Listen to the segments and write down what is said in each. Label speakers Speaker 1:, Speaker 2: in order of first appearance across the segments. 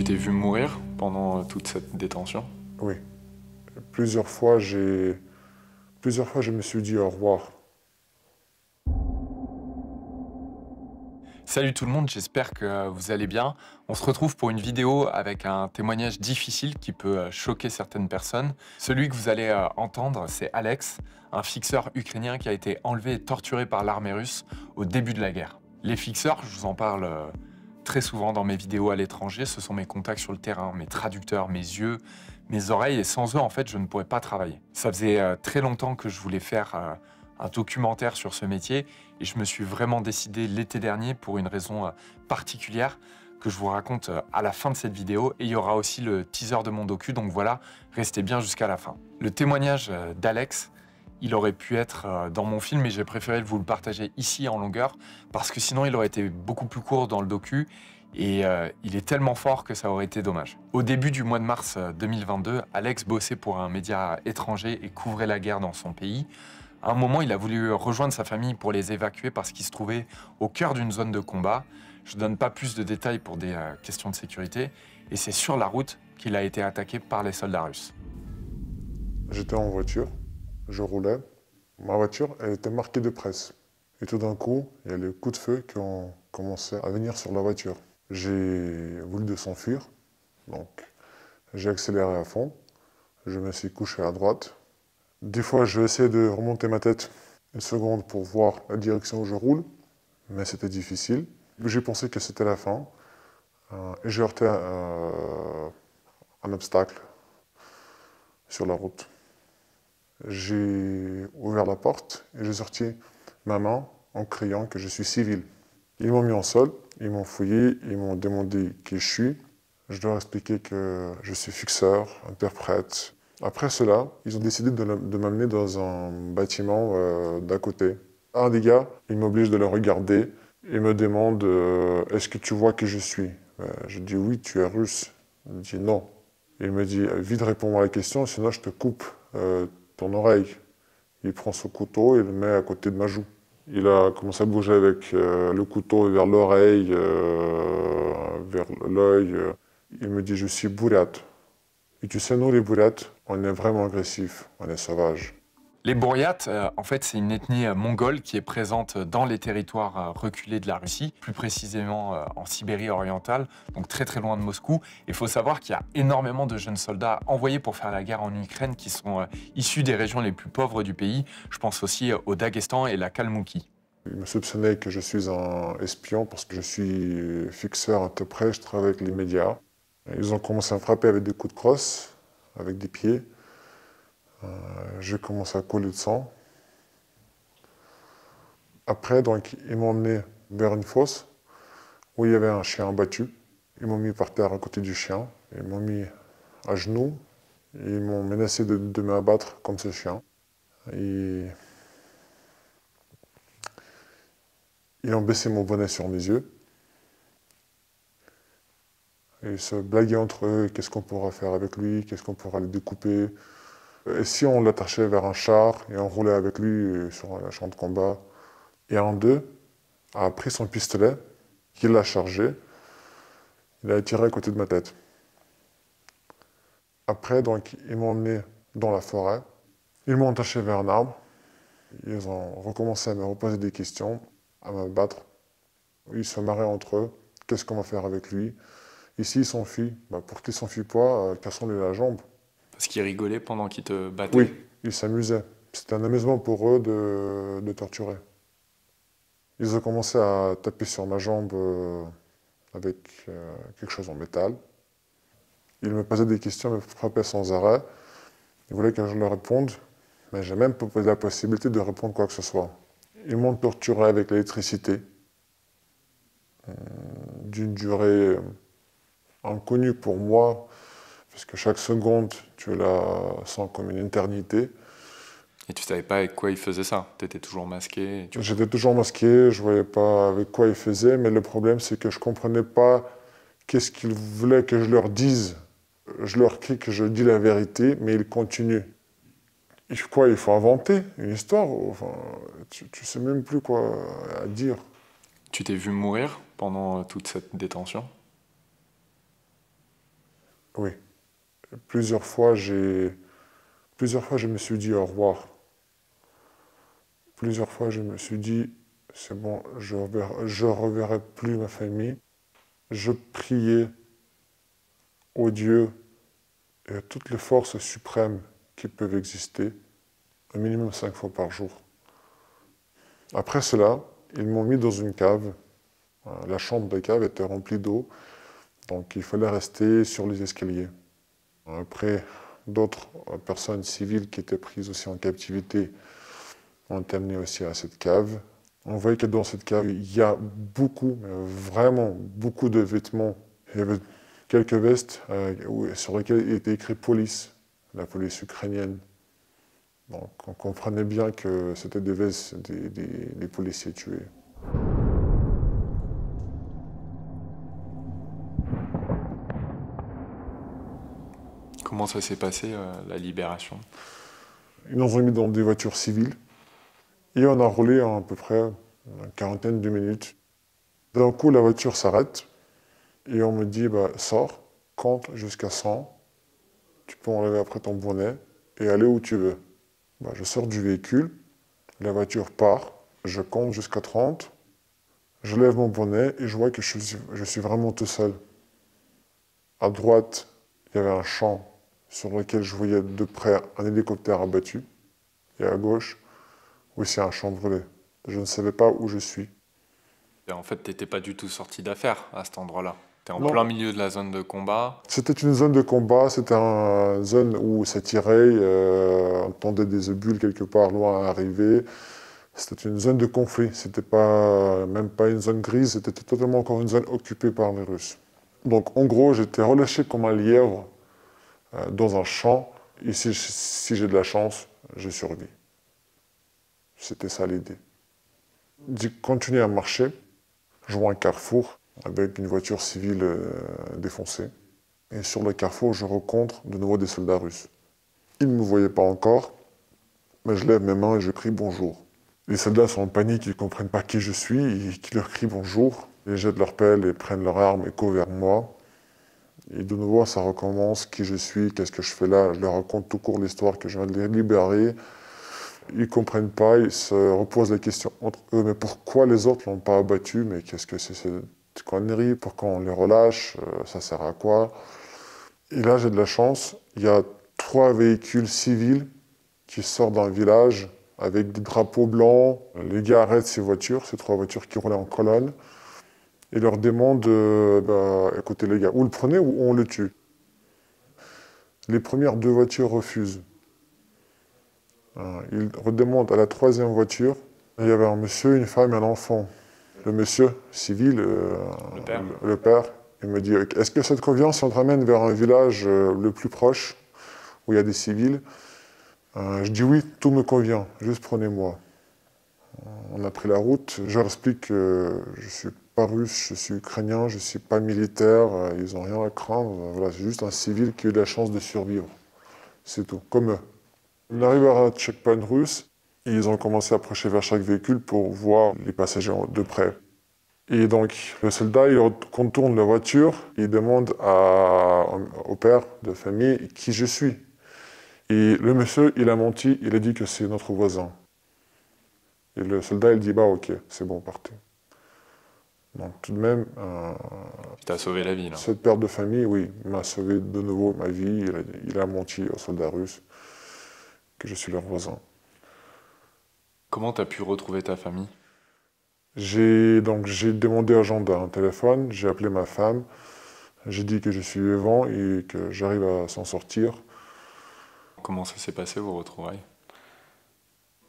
Speaker 1: t'es vu mourir pendant toute cette détention?
Speaker 2: Oui. Plusieurs fois, je me suis dit au revoir.
Speaker 1: Salut tout le monde, j'espère que vous allez bien. On se retrouve pour une vidéo avec un témoignage difficile qui peut choquer certaines personnes. Celui que vous allez entendre, c'est Alex, un fixeur ukrainien qui a été enlevé et torturé par l'armée russe au début de la guerre. Les fixeurs, je vous en parle très souvent dans mes vidéos à l'étranger, ce sont mes contacts sur le terrain, mes traducteurs, mes yeux, mes oreilles, et sans eux, en fait, je ne pourrais pas travailler. Ça faisait très longtemps que je voulais faire un documentaire sur ce métier, et je me suis vraiment décidé l'été dernier pour une raison particulière que je vous raconte à la fin de cette vidéo, et il y aura aussi le teaser de mon docu, donc voilà, restez bien jusqu'à la fin. Le témoignage d'Alex, il aurait pu être dans mon film, mais j'ai préféré vous le partager ici en longueur, parce que sinon il aurait été beaucoup plus court dans le docu, et il est tellement fort que ça aurait été dommage. Au début du mois de mars 2022, Alex bossait pour un média étranger et couvrait la guerre dans son pays. À un moment, il a voulu rejoindre sa famille pour les évacuer parce qu'il se trouvait au cœur d'une zone de combat. Je ne donne pas plus de détails pour des questions de sécurité, et c'est sur la route qu'il a été attaqué par les soldats russes.
Speaker 2: J'étais en voiture, je roulais. Ma voiture, elle était marquée de presse. Et tout d'un coup, il y a les coups de feu qui ont commencé à venir sur la voiture. J'ai voulu de s'enfuir, donc j'ai accéléré à fond. Je me suis couché à droite. Des fois, je vais essayer de remonter ma tête une seconde pour voir la direction où je roule, mais c'était difficile. J'ai pensé que c'était la fin, et j'ai heurté un obstacle sur la route. J'ai ouvert la porte et j'ai sorti ma main en criant que je suis civil. Ils m'ont mis en sol, ils m'ont fouillé, ils m'ont demandé qui je suis. Je leur ai expliqué que je suis fixeur, interprète. Après cela, ils ont décidé de m'amener dans un bâtiment d'à côté. Un des gars, il m'oblige de le regarder et me demande est-ce que tu vois qui je suis? Je dis oui, tu es russe. Il me dit non. Il me dit vite réponds-moi à la question, sinon je te coupe ton oreille. Il prend son couteau et le met à côté de ma joue. Il a commencé à bouger avec le couteau vers l'oreille, vers l'œil. Il me dit je suis bourriate. Et tu sais, nous les bourriates, on est vraiment agressifs, on est sauvages.
Speaker 1: Les Bouriates, en fait, c'est une ethnie mongole qui est présente dans les territoires reculés de la Russie, plus précisément en Sibérie orientale, donc très très loin de Moscou. Il faut savoir qu'il y a énormément de jeunes soldats envoyés pour faire la guerre en Ukraine qui sont issus des régions les plus pauvres du pays. Je pense aussi au Daghestan et la Kalmoukie.
Speaker 2: Ils me soupçonnaient que je suis un espion parce que je suis fixeur interprète, je travaille avec les médias. Ils ont commencé à me frapper avec des coups de crosse, avec des pieds. J'ai commencé à couler de sang. Après, donc, ils m'ont emmené vers une fosse où il y avait un chien abattu. Ils m'ont mis par terre à côté du chien. Ils m'ont mis à genoux. Ils m'ont menacé de m'abattre comme ce chien. Ils ont baissé mon bonnet sur mes yeux. Ils se blaguaient entre eux, qu'est-ce qu'on pourra faire avec lui, qu'est-ce qu'on pourra le découper. Et si on l'attachait vers un char et on roulait avec lui sur un champ de combat. Et un d'eux a pris son pistolet, il l'a chargé, il a tiré à côté de ma tête. Après, donc, ils m'ont emmené dans la forêt, ils m'ont attaché vers un arbre, ils ont recommencé à me reposer des questions, à me battre. Ils se marraient entre eux, qu'est-ce qu'on va faire avec lui? Ici, il s'enfuit. Pour qu'il s'enfuit pas, cassons-lui la jambe.
Speaker 1: Parce qu'ils rigolaient pendant qu'ils te battaient.
Speaker 2: Oui, ils s'amusaient. C'était un amusement pour eux de torturer. Ils ont commencé à taper sur ma jambe avec quelque chose en métal. Ils me posaient des questions, me frappaient sans arrêt. Ils voulaient que je leur réponde, mais j'ai même pas la possibilité de répondre quoi que ce soit. Ils m'ont torturé avec l'électricité, d'une durée inconnue pour moi, parce que chaque seconde, tu la sens comme une éternité.
Speaker 1: Et tu savais pas avec quoi ils faisaient ça? Tu étais toujours masqué?
Speaker 2: J'étais toujours masqué, je voyais pas avec quoi ils faisaient, mais le problème c'est que je comprenais pas qu'est-ce qu'ils voulaient que je leur dise. Je leur crie que je dis la vérité, mais ils continuent. Quoi, il faut inventer une histoire? Enfin, tu sais même plus quoi à dire.
Speaker 1: Tu t'es vu mourir pendant toute cette détention?
Speaker 2: Oui. Plusieurs fois, plusieurs fois, je me suis dit au revoir. Plusieurs fois, je me suis dit, c'est bon, je reverrai plus ma famille. Je priais au Dieu et à toutes les forces suprêmes qui peuvent exister, au minimum 5 fois par jour. Après cela, ils m'ont mis dans une cave. La chambre de cave était remplie d'eau, donc il fallait rester sur les escaliers. Après, d'autres personnes civiles qui étaient prises aussi en captivité ont été amenées aussi à cette cave. On voyait que dans cette cave, il y a beaucoup, vraiment beaucoup de vêtements. Il y avait quelques vestes sur lesquelles il était écrit police, la police ukrainienne. Donc on comprenait bien que c'était des vestes des policiers tués.
Speaker 1: Comment ça s'est passé, la libération?
Speaker 2: Ils nous ont mis dans des voitures civiles et on a roulé à peu près une quarantaine de minutes. D'un coup, la voiture s'arrête et on me dit bah, sors, compte jusqu'à 100, tu peux enlever après ton bonnet et aller où tu veux. Bah, je sors du véhicule, la voiture part, je compte jusqu'à 30, je lève mon bonnet et je vois que je suis vraiment tout seul. À droite, il y avait un champ sur lequel je voyais de près un hélicoptère abattu. Et à gauche, aussi un champ brûlé. Je ne savais pas où je suis.
Speaker 1: Et en fait, t'étais pas du tout sorti d'affaire à cet endroit-là. T'es en
Speaker 2: Non,
Speaker 1: plein milieu de la zone de combat.
Speaker 2: c'était une zone de combat, c'était une zone où ça tirait, on entendait des obus quelque part loin arriver. C'était une zone de conflit, c'était pas, même pas une zone grise, c'était totalement encore une zone occupée par les Russes. Donc en gros, j'étais relâché comme un lièvre dans un champ, et si j'ai de la chance, je survis. C'était ça l'idée. J'ai continué à marcher, je vois un carrefour avec une voiture civile défoncée. Et sur le carrefour, je rencontre de nouveau des soldats russes. Ils ne me voyaient pas encore, mais je lève mes mains et je crie bonjour. Les soldats sont en panique, ils ne comprennent pas qui je suis, et qui leur crie bonjour. Ils jettent leur pelle et prennent leur arme et courent vers moi. Et de nouveau, ça recommence, qui je suis, qu'est-ce que je fais là. Je leur raconte tout court l'histoire que je viens de les libérer. Ils ne comprennent pas, ils se reposent la question entre eux, mais pourquoi les autres ne l'ont pas abattu? Mais qu'est-ce que c'est cette connerie? Pourquoi on les relâche? Ça sert à quoi? Et là, j'ai de la chance, il y a 3 véhicules civils qui sortent d'un village avec des drapeaux blancs. Les gars arrêtent ces voitures, ces 3 voitures qui roulaient en colonne, et leur demandent bah, écoutez les gars, ou le prenez ou on le tue. Les premières 2 voitures refusent. Ils redemandent à la 3e voiture. Il y avait un monsieur, une femme et un enfant. Le monsieur, civil,
Speaker 1: Le père.
Speaker 2: le père, il me dit est-ce que ça te convient si on te ramène vers un village le plus proche, où il y a des civils? Je dis oui, tout me convient, juste prenez-moi. On a pris la route, je leur explique que je ne suis pas russe, je suis ukrainien, je ne suis pas militaire, ils n'ont rien à craindre, voilà, c'est juste un civil qui a eu la chance de survivre. C'est tout, comme eux. On arrive à un checkpoint russe, et ils ont commencé à approcher vers chaque véhicule pour voir les passagers de près. Et donc, le soldat, il contourne la voiture, il demande au père de famille qui je suis. Et le monsieur, il a menti, il a dit que c'est notre voisin. Et le soldat, il dit, bah ok, c'est bon, partez. Donc tout de même,
Speaker 1: Tu t'as sauvé la vie, là.
Speaker 2: cette père de famille, oui, m'a sauvé de nouveau ma vie. Il a menti aux soldats russes que je suis leur voisin.
Speaker 1: Comment t'as pu retrouver ta famille?
Speaker 2: J'ai demandé au gendarme un téléphone, j'ai appelé ma femme, j'ai dit que je suis vivant et que j'arrive à s'en sortir.
Speaker 1: Comment ça s'est passé, vos retrouvailles?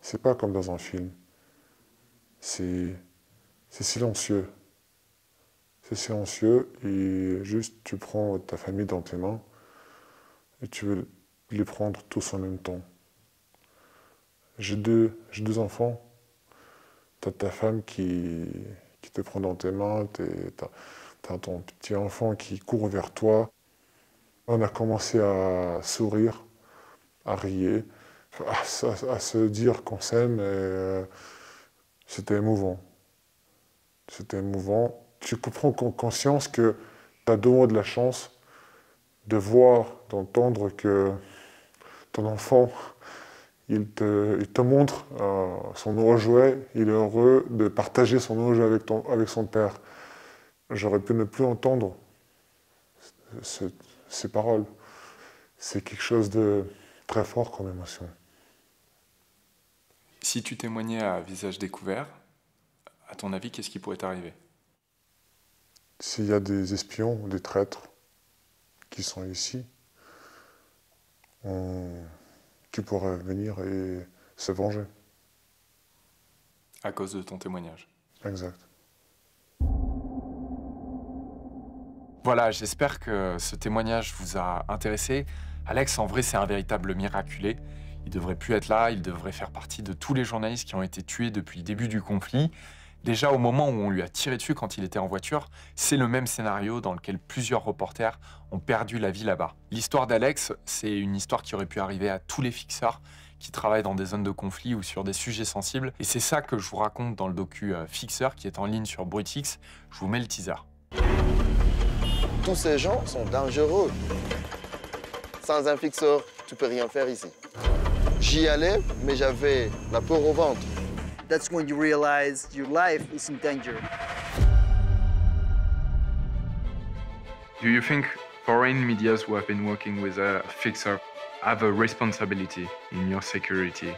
Speaker 2: C'est pas comme dans un film. C'est c'est silencieux. C'est silencieux et juste tu prends ta famille dans tes mains et tu veux les prendre tous en même temps. J'ai deux enfants. T'as ta femme qui te prend dans tes mains, t'as ton petit enfant qui court vers toi. On a commencé à sourire, à rire, à se dire qu'on s'aime. C'était émouvant. C'était émouvant. Tu comprends conscience que tu as de moi de la chance de voir, d'entendre que ton enfant, il te montre son nouveau jouet, il est heureux de partager son nouveau jouet avec son père. J'aurais pu ne plus entendre ces paroles. C'est quelque chose de très fort comme émotion.
Speaker 1: Si tu témoignais à visage découvert, à ton avis, qu'est-ce qui pourrait t'arriver?
Speaker 2: S'il y a des espions ou des traîtres qui sont ici, qui pourraient venir et se venger.
Speaker 1: À cause de ton témoignage.
Speaker 2: Exact.
Speaker 1: Voilà, j'espère que ce témoignage vous a intéressé. Alex, en vrai, c'est un véritable miraculé. Il devrait plus être là, il devrait faire partie de tous les journalistes qui ont été tués depuis le début du conflit. Déjà, au moment où on lui a tiré dessus quand il était en voiture, c'est le même scénario dans lequel plusieurs reporters ont perdu la vie là-bas. L'histoire d'Alex, c'est une histoire qui aurait pu arriver à tous les fixeurs qui travaillent dans des zones de conflit ou sur des sujets sensibles. Et c'est ça que je vous raconte dans le docu Fixeur qui est en ligne sur BrutX. Je vous mets le teaser.
Speaker 3: Tous ces gens sont dangereux. Sans un fixeur, tu peux rien faire ici. J'y allais, mais j'avais la peur au ventre.
Speaker 4: That's when you realize your life is in danger.
Speaker 1: Do you think foreign medias who have been working with a fixer have a responsibility in your security?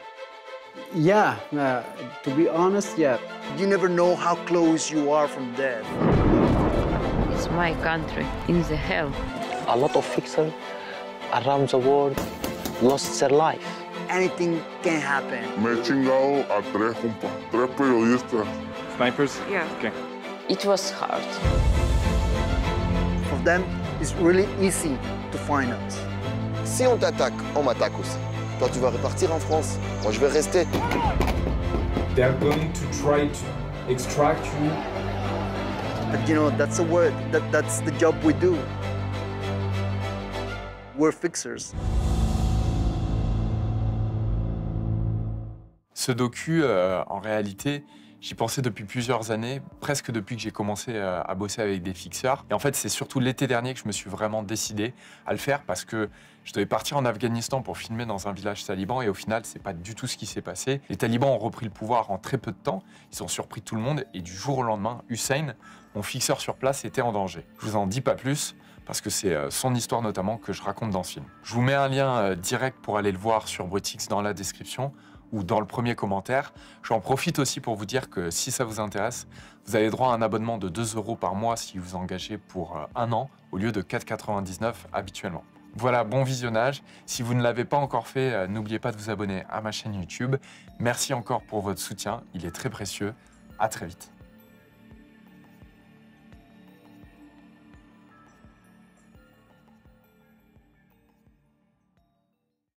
Speaker 5: Yeah, to be honest, yeah.
Speaker 4: You never know how close you are from death.
Speaker 6: It's my country, in the hell.
Speaker 7: A lot of fixers around the world lost their life.
Speaker 4: Anything can happen.
Speaker 8: Me he chingado a tres, compa. Tres periodistas.
Speaker 1: Snipers?
Speaker 6: Yeah.
Speaker 1: Okay.
Speaker 6: It was hard.
Speaker 4: For them, it's really easy to find us.
Speaker 3: Si on t'attaque, on m'attaque aussi. Toi, tu vas repartir en France. Moi, je vais rester.
Speaker 9: They're going to try to extract you.
Speaker 4: But you know, that's a word. That's the job we do. We're fixers.
Speaker 1: Ce docu, en réalité, j'y pensais depuis plusieurs années, presque depuis que j'ai commencé à bosser avec des fixeurs. Et en fait, c'est surtout l'été dernier que je me suis vraiment décidé à le faire parce que je devais partir en Afghanistan pour filmer dans un village taliban et au final, c'est pas du tout ce qui s'est passé. Les talibans ont repris le pouvoir en très peu de temps, ils ont surpris tout le monde et du jour au lendemain, Hussein, mon fixeur sur place, était en danger. Je vous en dis pas plus parce que c'est son histoire notamment que je raconte dans ce film. Je vous mets un lien direct pour aller le voir sur BrutX dans la description ou dans le premier commentaire. J'en profite aussi pour vous dire que si ça vous intéresse, vous avez droit à un abonnement de 2 € par mois si vous engagez pour 1 an au lieu de 4,99 € habituellement. Voilà, bon visionnage. Si vous ne l'avez pas encore fait, n'oubliez pas de vous abonner à ma chaîne YouTube. Merci encore pour votre soutien, il est très précieux. À très vite.